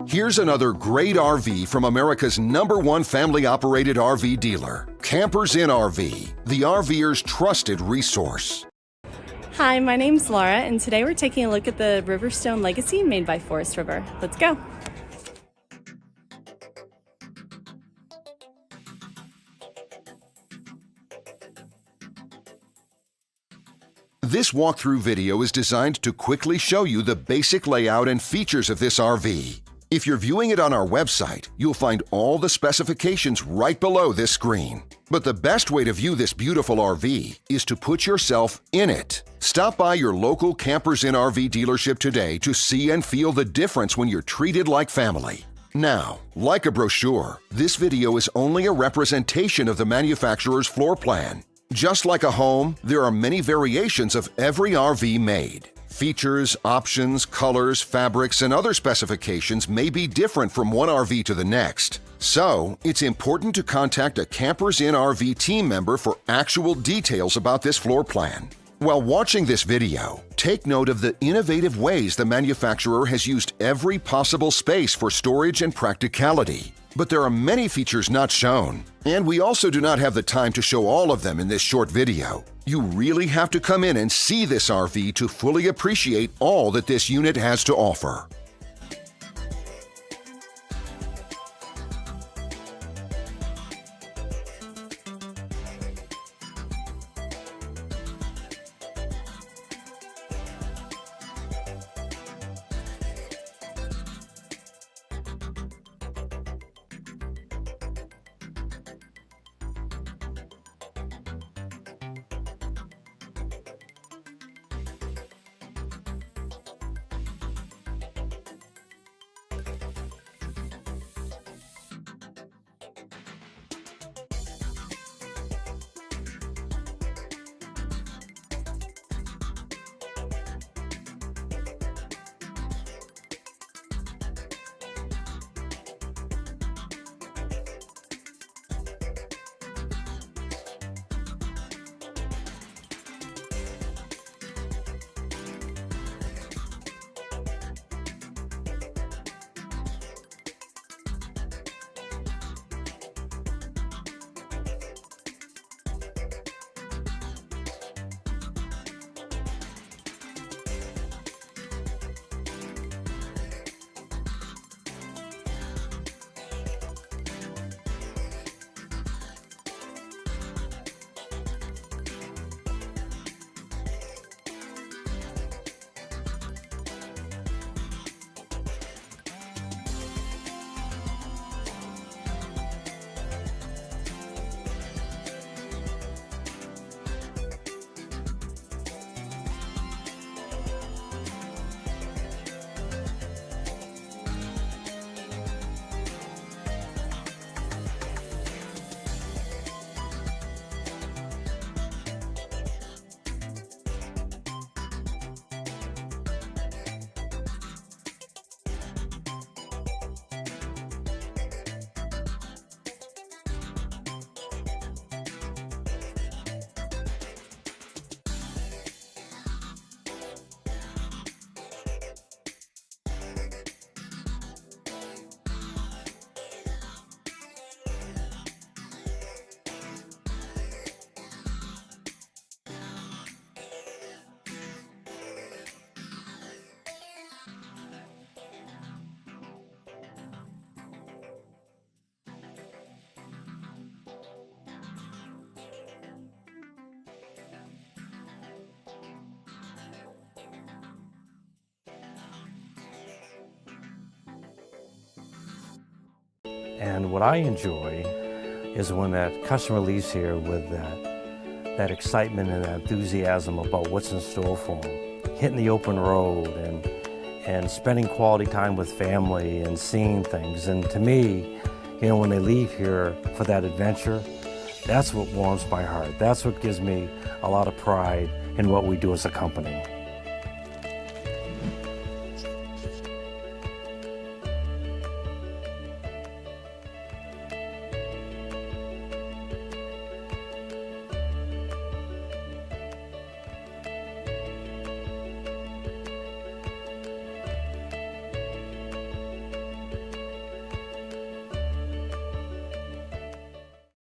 Here's another great RV from America's #1 family-operated RV dealer, Campers Inn RV, the RVer's trusted resource. Hi, my name's Laura, and today we're taking a look at the Riverstone Legacy made by Forest River. Let's go. This walkthrough video is designed to quickly show you the basic layout and features of this RV. If you're viewing it on our website, you'll find all the specifications right below this screen. But the best way to view this beautiful RV is to put yourself in it. Stop by your local Campers Inn RV dealership today to see and feel the difference when you're treated like family. Now, like a brochure, this video is only a representation of the manufacturer's floor plan. Just like a home, there are many variations of every RV made. Features, options, colors, fabrics, and other specifications may be different from one RV to the next. So, it's important to contact a Campers Inn RV team member for actual details about this floor plan. While watching this video, take note of the innovative ways the manufacturer has used every possible space for storage and practicality. But there are many features not shown, and we also do not have the time to show all of them in this short video. You really have to come in and see this RV to fully appreciate all that this unit has to offer. And what I enjoy is when that customer leaves here with that excitement and that enthusiasm about what's in store for them. Hitting the open road and spending quality time with family and seeing things. And to me, you know, when they leave here for that adventure, that's what warms my heart. That's what gives me a lot of pride in what we do as a company.